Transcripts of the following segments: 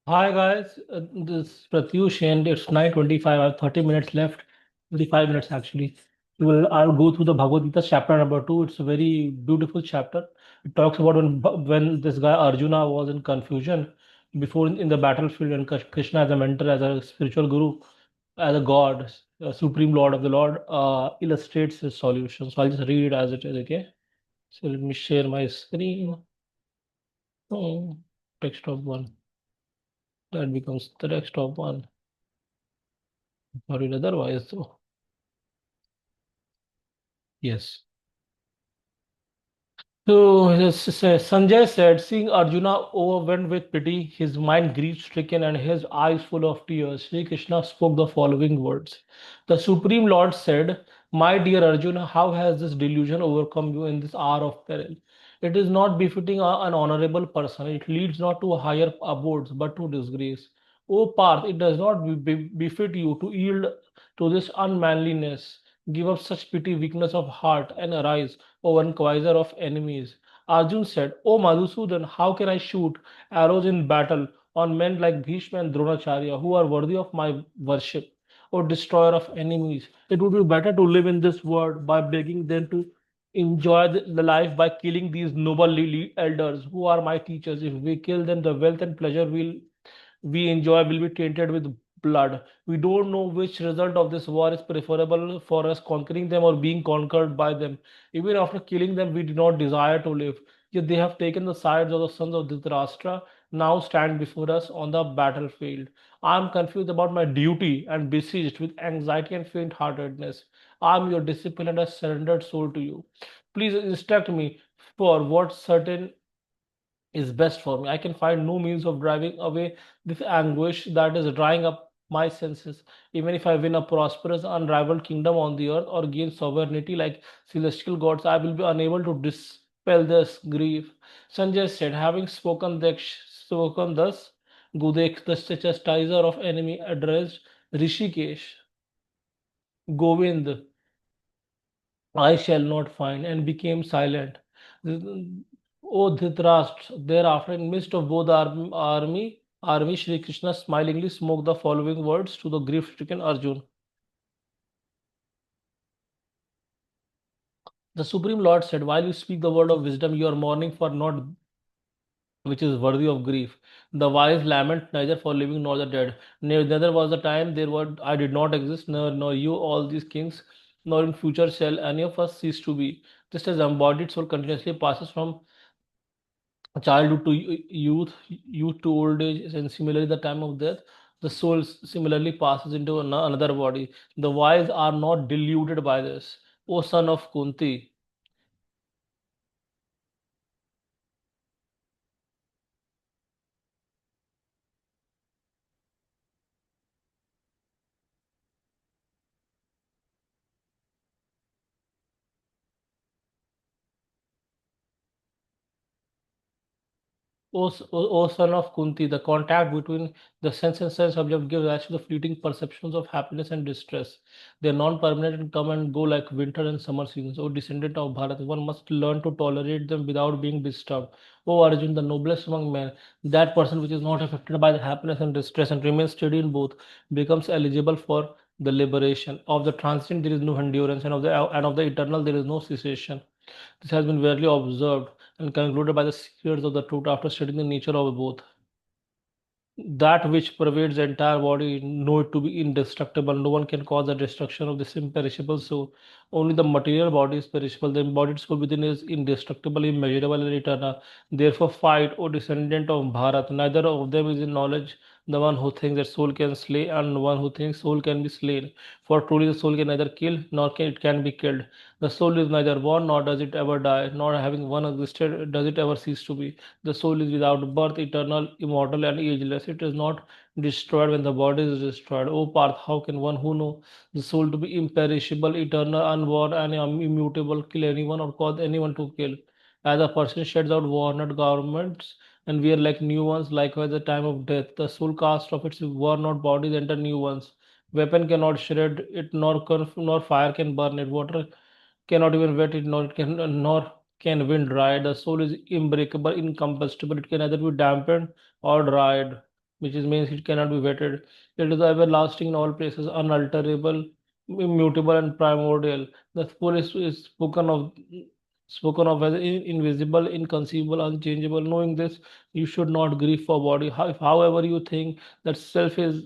Hi guys, this is Pratyush and it's 9:25. I have 30 minutes left, 25 minutes actually. I'll go through the Bhagavad Gita chapter number two. It's a very beautiful chapter. It talks about when this guy Arjuna was in confusion before in the battlefield, and Krishna as a mentor, as a spiritual guru, as a god, a supreme lord of the Lord, illustrates his solution. So I'll just read it as it is, okay? So let me share my screen. Oh, text of one. That becomes the text of one. Or in otherwise, so yes. So Sanjay said, seeing Arjuna overwhelmed with pity, his mind grief-stricken and his eyes full of tears, Sri Krishna spoke the following words. The Supreme Lord said, my dear Arjuna, how has this delusion overcome you in this hour of peril? It is not befitting an honorable person. It leads not to higher abodes, but to disgrace. O Parth, it does not befit you to yield to this unmanliness. Give up such pity, weakness of heart, and arise, O inquirer of enemies. Arjun said, O Madhusudan, how can I shoot arrows in battle on men like Bhishma and Dronacharya, who are worthy of my worship? O destroyer of enemies, it would be better to live in this world by begging than to enjoy the life by killing these noble elders who are my teachers. If we kill them, the wealth and pleasure we enjoy will be tainted with blood. We don't know which result of this war is preferable for us, conquering them or being conquered by them. Even after killing them, we do not desire to live. Yet they have taken the sides of the sons of Dhritarashtra, now stand before us on the battlefield. I am confused about my duty and besieged with anxiety and faint-heartedness. I am your disciple and a surrendered soul to you. Please instruct me for what certain is best for me. I can find no means of driving away this anguish that is drying up my senses. Even if I win a prosperous, unrivaled kingdom on the earth or gain sovereignty like celestial gods, I will be unable to dispel this grief. Sanjay said, having spoken thus, Gudek, the chastiser of enemy, addressed Rishikesh, Govind, I shall not find, and became silent. O Dhritarashtra, thereafter, in midst of both army, Shri Krishna smilingly spoke the following words to the grief-stricken Arjun. The Supreme Lord said, while you speak the word of wisdom, you are mourning for not which is worthy of grief. The wise lament neither for living nor the dead. Neither was the time there were I did not exist, nor you, all these kings, nor in future shall any of us cease to be. Just as embodied soul continuously passes from childhood to youth, youth to old age, and similarly the time of death, the soul similarly passes into another body. The wise are not deluded by this. O son of Kunti, O son of Kunti, the contact between the sense and sense object gives rise to the fleeting perceptions of happiness and distress. They are non-permanent and come and go like winter and summer seasons. O descendant of Bharat, one must learn to tolerate them without being disturbed. O Arjun, the noblest among men, that person which is not affected by the happiness and distress and remains steady in both, becomes eligible for the liberation. Of the transient there is no endurance, and of the eternal there is no cessation. This has been rarely observed and concluded by the seers of the truth after studying the nature of both. That which pervades the entire body know it to be indestructible. No one can cause the destruction of this imperishable soul. Only the material body is perishable. The embodied soul within is indestructible, immeasurable, and eternal. Therefore, fight, O descendant of Bharat. Neither of them is in knowledge. The one who thinks that soul can slay, and one who thinks soul can be slain. For truly, the soul can neither kill nor can it can be killed. The soul is neither born nor does it ever die, nor having one existed does it ever cease to be. The soul is without birth, eternal, immortal, and ageless. It is not destroyed when the body is destroyed. O Parth, how can one who know the soul to be imperishable, eternal, unborn, and immutable kill anyone or cause anyone to kill? As a person sheds out worn out garments and wear like new ones, likewise the time of death, the soul cast of its worn out bodies enter new ones. Weapon cannot shred it, nor fire can burn it. Water cannot even wet it, nor can wind dry it. The soul is unbreakable, incombustible. It can neither be dampened or dried. which is means it cannot be vetted. It is everlasting in all places, unalterable, immutable, and primordial. The soul is spoken of as invisible, inconceivable, unchangeable. Knowing this, you should not grieve for body. However, you think that self is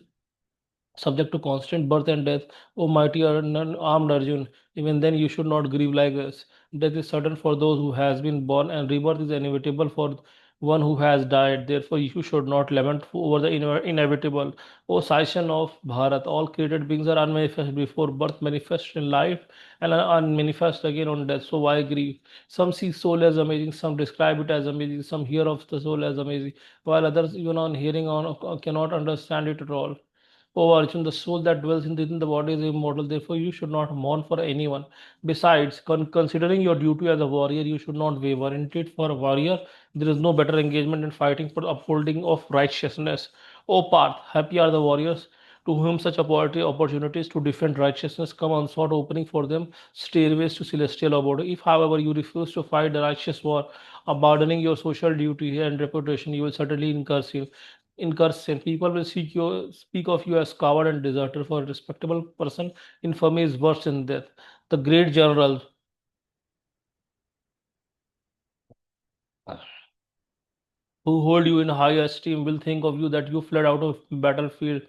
subject to constant birth and death, O mighty armed Arjun, even then you should not grieve like this. Death is certain for those who has been born, and rebirth is inevitable for one who has died. Therefore, you should not lament over the inevitable. O Saisan of Bharat, all created beings are unmanifest before birth, manifest in life, and are unmanifest again on death. So why grieve? Some see soul as amazing, some describe it as amazing, some hear of the soul as amazing, while others, even on hearing on, cannot understand it at all. O Arjun, the soul that dwells within the body is immortal, therefore you should not mourn for anyone. Besides, considering your duty as a warrior, you should not waver. Indeed, for a warrior, there is no better engagement in fighting for the upholding of righteousness. O Parth, happy are the warriors to whom such opportunities to defend righteousness come unsought, opening for them stairways to celestial abode. If, however, you refuse to fight the righteous war, abandoning your social duty and reputation, you will certainly incur sin. People will speak of you as coward and deserter. For a respectable person, infamy is worse than death. The great general who hold you in high esteem will think of you that you fled out of battlefield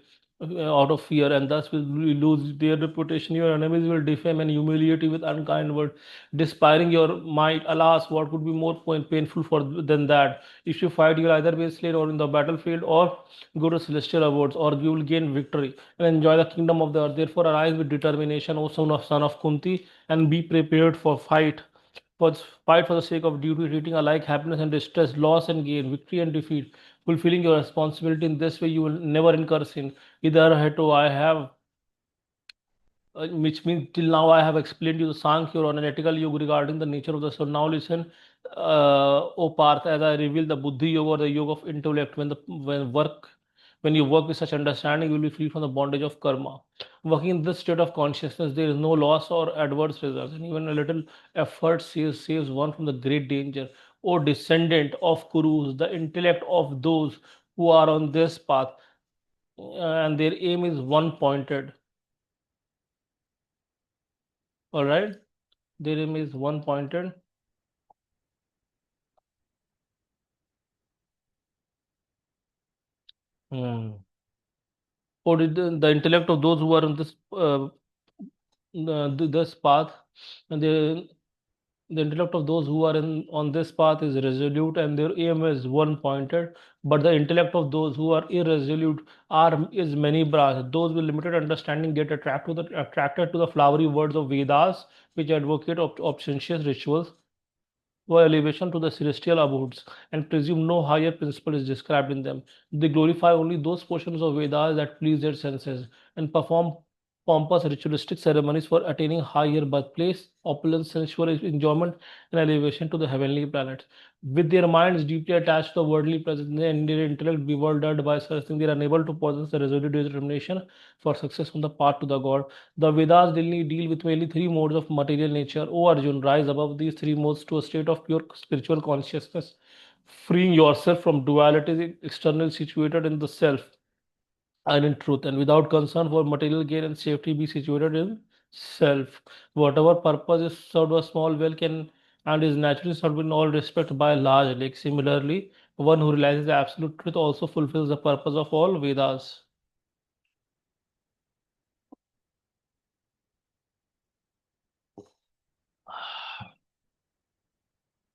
out of fear, and thus will lose their reputation. Your enemies will defame and humiliate you with unkind words, despairing your might. Alas, what could be more painful for than that? If you fight, you'll either be slain or in the battlefield, or go to celestial abodes, or you will gain victory and enjoy the kingdom of the earth. Therefore, arise with determination, O son of Kunti, and be prepared for fight for the sake of duty, treating alike happiness and distress, loss and gain, victory and defeat, fulfilling your responsibility in this way. You will never incur sin. Either heto I have, which means till now I have explained you the Sankhya or analytical yoga regarding the nature of the soul. Now listen, O Parth, as I reveal the Buddhi yoga or the yoga of intellect. When you work with such understanding, you will be free from the bondage of karma. Working in this state of consciousness, there is no loss or adverse results, and even a little effort saves one from the great danger. O descendant of Kurus, the intellect of those who are on this path, and their aim is one pointed. All right, their aim is one pointed. Hmm. Or the intellect of those who are on this path, and the intellect of those who are in on this path is resolute, and their aim is one pointed. But the intellect of those who are irresolute are is many branched. Those with limited understanding get attracted to the flowery words of Vedas, which advocate obscene rituals for elevation to the celestial abodes, and presume no higher principle is described in them. They glorify only those portions of Vedas that please their senses, and perform pompous ritualistic ceremonies for attaining higher birthplace, opulence, sensual enjoyment, and elevation to the heavenly planets. With their minds deeply attached to the worldly presence and their intellect bewildered by such things, they are unable to possess the resolute determination for success on the path to the God. The Vedas deal with mainly three modes of material nature. O Arjun, rise above these three modes to a state of pure spiritual consciousness, freeing yourself from duality external situated in the self and in truth, and without concern for material gain and safety, be situated in self. Whatever purpose is served by a small well can and is naturally served in all respect by a large lake. Similarly, one who realizes the absolute truth also fulfills the purpose of all Vedas.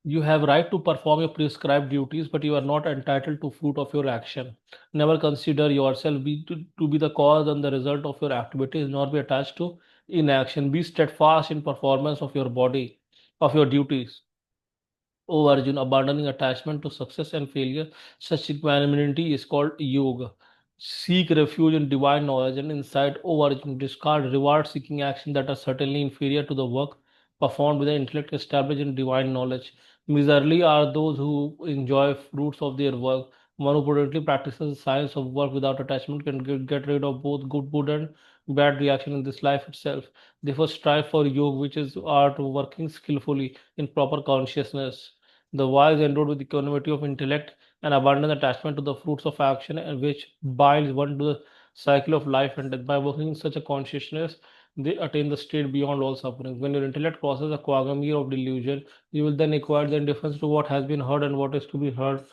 You have right to perform your prescribed duties, but you are not entitled to fruit of your action. Never consider yourself to be the cause and the result of your activities, nor be attached to inaction. Be steadfast in performance of your body, of your duties. O Arjun, abandoning attachment to success and failure, such equanimity is called yoga. Seek refuge in divine knowledge and insight. O Arjun, discard reward seeking action that are certainly inferior to the work performed with the intellect established in divine knowledge. Miserly are those who enjoy fruits of their work. One who prudently practices the science of work without attachment can get rid of both good and bad reaction in this life itself. Therefore, strive for yoga, which is art of working skillfully in proper consciousness. The wise endowed with equanimity of intellect and abandon attachment to the fruits of action, and which binds one to the cycle of life and death. By working in such a consciousness, they attain the state beyond all suffering. When your intellect crosses a quagmire of delusion, you will then acquire the indifference to what has been heard and what is to be heard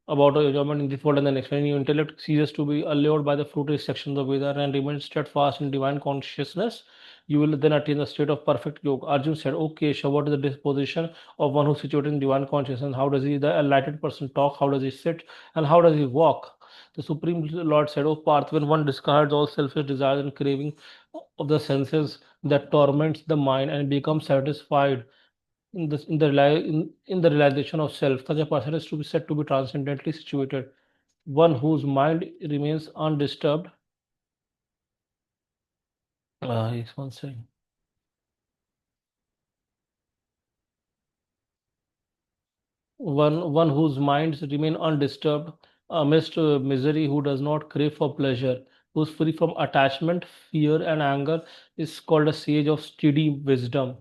about a enjoyment in this world and the next. When your intellect ceases to be allured by the fruitless sections of Veda and remains steadfast in divine consciousness, you will then attain the state of perfect yoga. Arjun said, "Okay, Keshav, what is the disposition of one who is situated in divine consciousness? How does he, the enlightened person, talk? How does he sit? And how does he walk?" The Supreme Lord said, "O Parth, when one discards all selfish desires and craving of the senses that torments the mind and becomes satisfied in the realization of self, such a person is to be said to be transcendently situated, one whose mind remains undisturbed." Yes, one second. One whose minds remain undisturbed amidst misery, who does not crave for pleasure, who is free from attachment, fear, and anger, is called a sage of steady wisdom.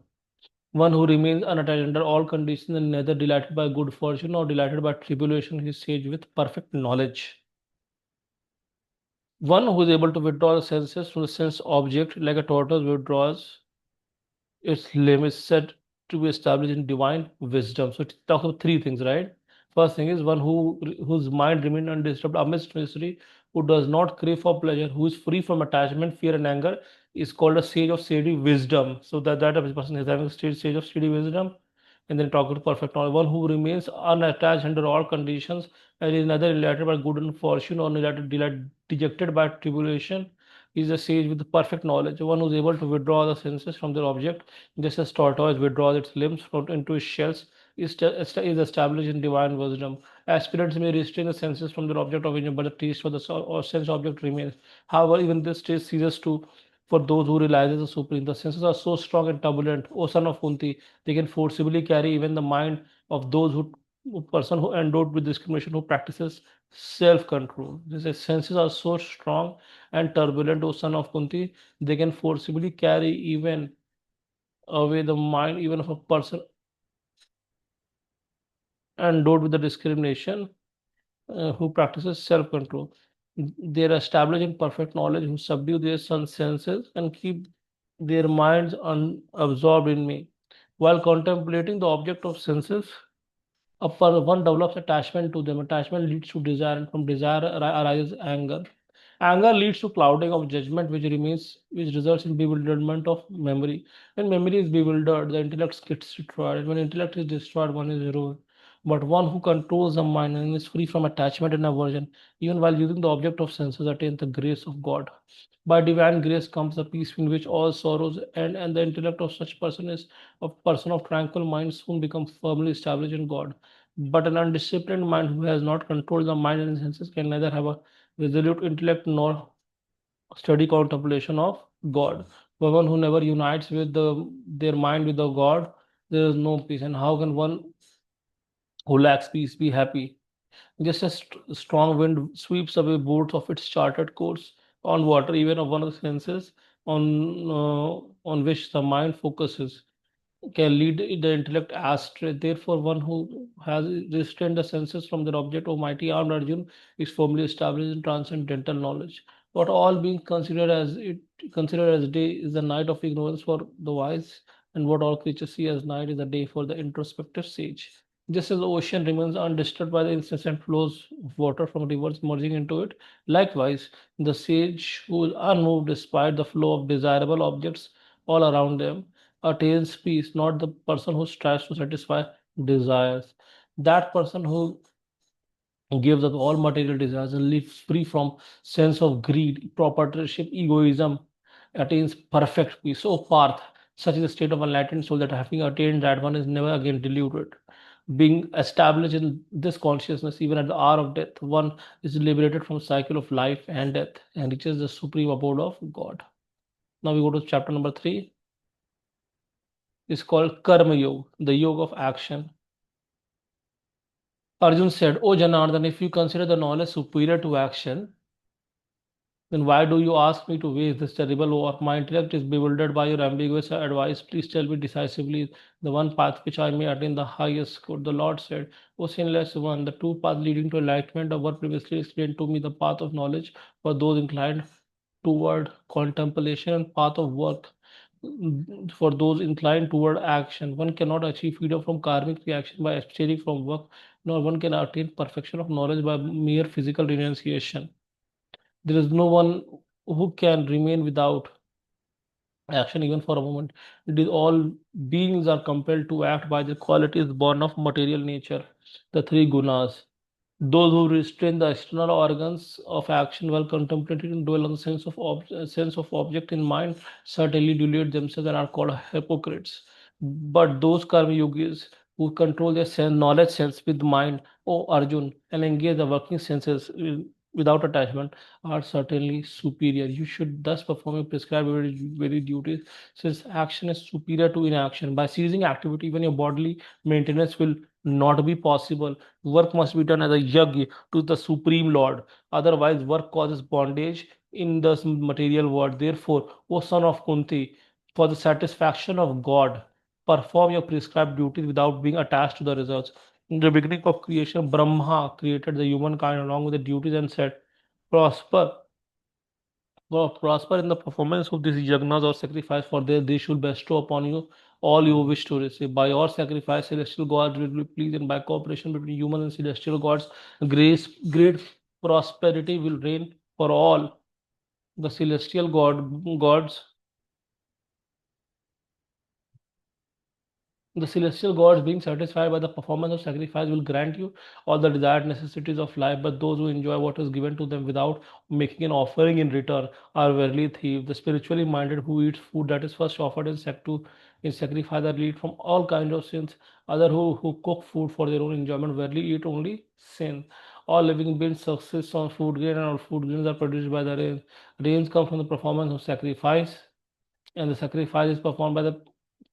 One who remains unattached under all conditions and neither delighted by good fortune nor delighted by tribulation, is sage with perfect knowledge. One who is able to withdraw the senses from the sense object like a tortoise withdraws its limb, is said to be established in divine wisdom. So it talks about three things, right? First thing is one whose mind remains undisturbed amidst misery, who does not crave for pleasure, who is free from attachment, fear, and anger, is called a sage of steady wisdom. So that a person is having a stage of steady wisdom. And then talk about perfect knowledge, one who remains unattached under all conditions and is neither elated by good and fortune or dejected by tribulation, is a sage with perfect knowledge, one who is able to withdraw the senses from their object, just as tortoise withdraws its limbs from into its shells, is established in divine wisdom. Aspirants may restrain the senses from their object of enjoyment, but the taste for the or sense object remains. However, even this taste ceases to for those who realize the supreme. The senses are so strong and turbulent, O son of Kunti, they can forcibly carry even the mind of those who person who endowed with discrimination, who practices self-control. The senses are so strong and turbulent, O son of Kunti, they can forcibly carry even away the mind even of a person endowed with the discrimination, who practices self-control. They are established in perfect knowledge, who subdue their senses and keep their minds unabsorbed in me. While contemplating the object of senses, one develops attachment to them. Attachment leads to desire, and from desire arises anger. Anger leads to clouding of judgment, which results in bewilderment of memory. When memory is bewildered, the intellect gets destroyed. And when intellect is destroyed, one is ruined. But one who controls the mind and is free from attachment and aversion, even while using the object of senses, attains the grace of God. By divine grace comes the peace in which all sorrows end, and the intellect of such person is a person of tranquil mind, soon becomes firmly established in God. But an undisciplined mind who has not controlled the mind and senses can neither have a resolute intellect nor steady contemplation of God. For one who never unites with their mind with the God, there is no peace. And how can one who lacks peace be happy? Just as strong wind sweeps away boats of its charted course on water, even of one of the senses on which the mind focuses can lead the intellect astray. Therefore, one who has restrained the senses from their object, O mighty armed Arjun, is firmly established in transcendental knowledge. What all beings considered as day is the night of ignorance for the wise, and what all creatures see as night is a day for the introspective sage. Just as the ocean remains undisturbed by the incessant flows of water from rivers merging into it, likewise, the sage who is unmoved despite the flow of desirable objects all around them attains peace, not the person who strives to satisfy desires. That person who gives up all material desires and lives free from sense of greed, proprietorship, egoism, attains perfect peace. So Parth, such is the state of enlightened soul that having attained that one is never again deluded. Being established in this consciousness, even at the hour of death, one is liberated from cycle of life and death and reaches the supreme abode of God. Now we go to chapter number 3. It's called Karma Yoga, the yoga of action. Arjun said, "O Janardhan, if you consider the knowledge superior to action, Then why do you ask me to waste this terrible war? My intellect is bewildered by your ambiguous advice. Please tell me decisively the one path which I may attain the highest good. The Lord said, O sinless one, the two paths leading to enlightenment were previously explained to me, the path of knowledge for those inclined toward contemplation and path of work for those inclined toward action. One cannot achieve freedom from karmic reaction by abstaining from work, nor one can attain perfection of knowledge by mere physical renunciation. There is no one who can remain without action even for a moment. It is all beings are compelled to act by the qualities born of material nature, the three gunas. Those who restrain the external organs of action while contemplating and dwell on the sense of object in mind certainly delude themselves and are called hypocrites. But those karma yogis who control their knowledge sense with mind, O Arjun, and engage the working senses without attachment, are certainly superior. You should thus perform your prescribed very duties, since action is superior to inaction. By ceasing activity, even your bodily maintenance will not be possible. Work must be done as a yajna to the Supreme Lord. Otherwise, work causes bondage in the material world. Therefore, O son of Kunti, for the satisfaction of God, perform your prescribed duties without being attached to the results. In the beginning of creation, Brahma created the humankind along with the duties and said, Prosper prosper in the performance of these yagnas or sacrifice, for they should bestow upon you all you wish to receive. By your sacrifice, celestial gods will be pleased, and by cooperation between human and celestial gods, great prosperity will reign for all. The celestial gods The celestial gods, being satisfied by the performance of sacrifice, will grant you all the desired necessities of life. But those who enjoy what is given to them without making an offering in return are verily thieves. The spiritually minded who eats food that is first offered in sacrifice are lead from all kinds of sins. Other who cook food for their own enjoyment verily eat only sin. All living beings subsist on food grain, and all food grains are produced by the rain. Rains come from the performance of sacrifice, and the sacrifice is performed by the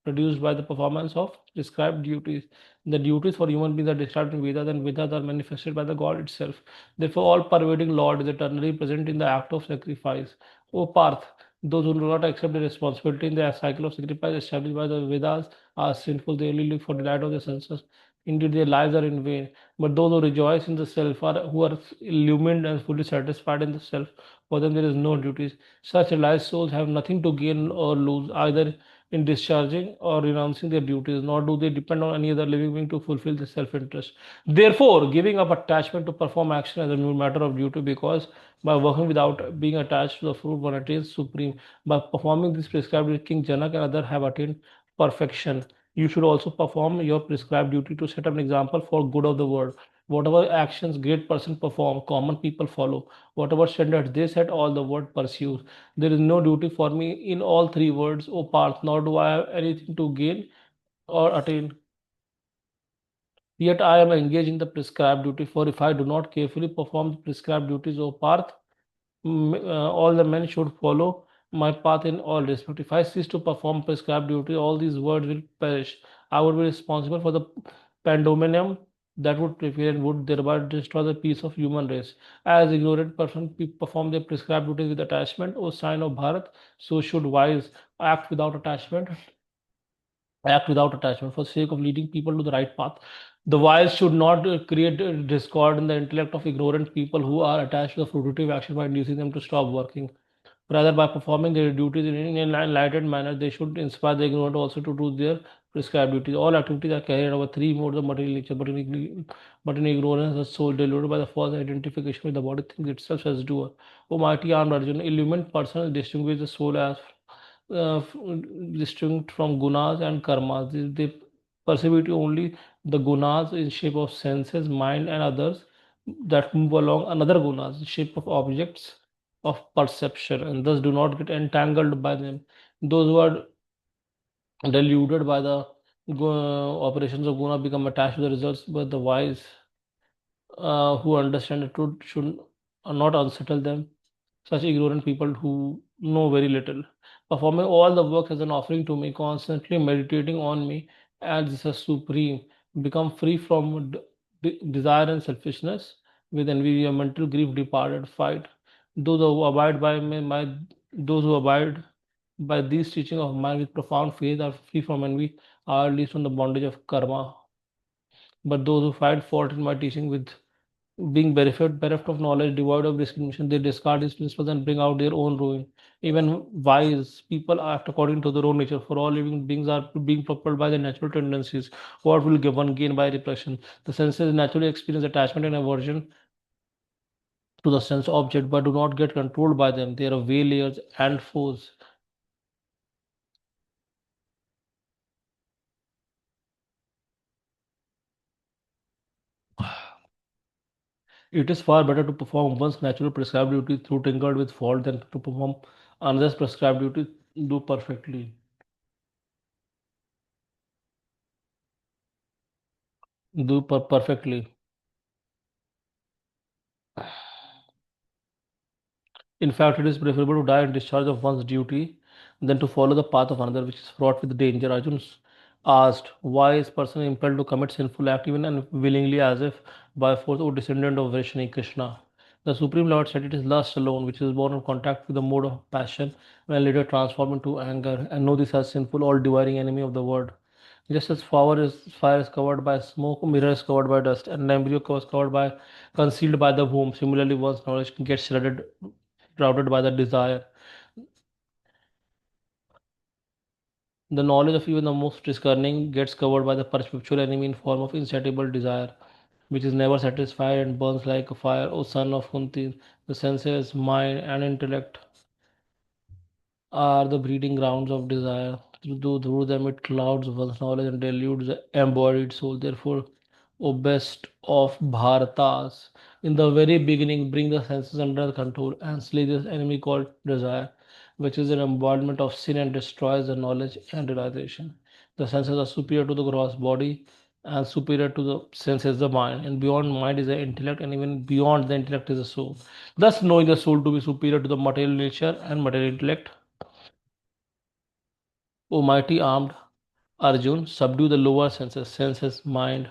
produced by the performance of prescribed duties. The duties for human beings are described in Vedas, and Vedas are manifested by the God itself. Therefore, all pervading Lord is eternally present in the act of sacrifice. O Parth, those who do not accept the responsibility in the cycle of sacrifice established by the Vedas are sinful. They only live for the delight of their senses. Indeed, their lives are in vain. But those who rejoice in the self are who are illumined and fully satisfied in the self. For them, there is no duties. Such realized souls have nothing to gain or lose, either in discharging or renouncing their duties, nor do they depend on any other living being to fulfill their self interest. Therefore, giving up attachment to perform action as a new matter of duty, because by working without being attached to the fruit, one attains supreme. By performing this prescribed, King Janak and others have attained perfection. You should also perform your prescribed duty to set up an example for good of the world. Whatever actions great person perform, common people follow. Whatever standards they set, all the world pursues. There is no duty for me in all three words, O Parth, nor do I have anything to gain or attain. Yet I am engaged in the prescribed duty, for if I do not carefully perform the prescribed duties, O Parth, all the men should follow my path in all respect. If I cease to perform prescribed duty, all these words will perish. I would be responsible for the pandemonium that would prevail and would thereby destroy the peace of human race. As ignorant persons perform their prescribed duties with attachment, O sign of Bharat, so should wise act without attachment for the sake of leading people to the right path. The wise should not create discord in the intellect of ignorant people who are attached to the fruitive action by inducing them to stop working. Rather, by performing their duties in an enlightened manner, they should inspire the ignorant also to do their prescribed duties. All activities are carried over three modes of material nature, but in ignorance, the soul, deluded by the false identification with the body, thinks itself as doer. O mighty armed Arjuna, illumined person distinguish the soul as uh, distinct from gunas and karmas. They perceive only the gunas in shape of senses, mind, and others that move along another gunas in shape of objects of perception, and thus do not get entangled by them. Those who are deluded by the operations of guna become attached to the results, but the wise who understand the truth should not unsettle them. Such ignorant people who know very little, performing all the work as an offering to me, constantly meditating on me as the supreme, become free from desire and selfishness, with envy, mental grief departed, fight Those who abide by me, those who abide by these teachings of mine with profound faith are free from envy, are released from the bondage of karma. But those who find fault in my teaching with being bereft of knowledge, devoid of discrimination, they discard these principles and bring out their own ruin. Even wise people act according to their own nature, for all living beings are being propelled by their natural tendencies. What will give one gain by repression? The senses naturally experience attachment and aversion to the sense object, but do not get controlled by them. They are waylayers and foes. It is far better to perform one's natural prescribed duty through tinkered with fault than to perform another's prescribed duty do perfectly. Perfectly. In fact, it is preferable to die in discharge of one's duty than to follow the path of another, which is fraught with danger. Arjun asked, why is person impelled to commit sinful act even unwillingly as if by force or descendant of Vrishni Krishna? The Supreme Lord said it is lust alone which is born of contact with the mode of passion and later transformed into anger, and know this as sinful, all devouring enemy of the world. Just as fire is covered by smoke, mirror is covered by dust, and the embryo is covered by concealed by the womb. Similarly, one's knowledge gets shrouded by the desire. The knowledge of even the most discerning gets covered by the perpetual enemy in form of insatiable desire, which is never satisfied and burns like a fire. O son of Kunti, the senses, mind, and intellect are the breeding grounds of desire. Through them it clouds one's knowledge and deludes the embodied soul. Therefore, O best of Bharatas, in the very beginning bring the senses under control and slay this enemy called desire, which is an embodiment of sin and destroys the knowledge and realization. The senses are superior to the gross body and superior to the senses the mind, and beyond mind is the intellect, and even beyond the intellect is the soul. Thus, knowing the soul to be superior to the material nature and material intellect, O mighty armed Arjun, subdue the lower senses, mind,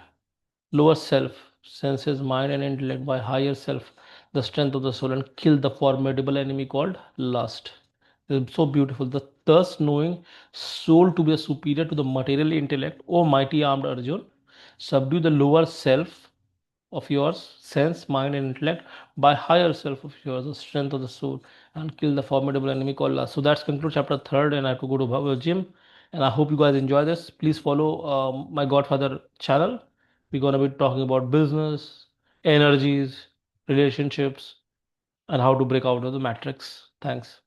lower self, senses, mind, and intellect by higher self, the strength of the soul, and kill the formidable enemy called lust. It's so beautiful. Thus, knowing soul to be superior to the material intellect, O mighty armed Arjun, subdue the lower self of yours, sense, mind, and intellect, by higher self of yours, the strength of the soul, and kill the formidable enemy called lust. So that's conclude chapter third, and I have to go to gym. And I hope you guys enjoy this. Please follow my Godfather channel. We're gonna be talking about business, energies, relationships, and how to break out of the matrix. Thanks.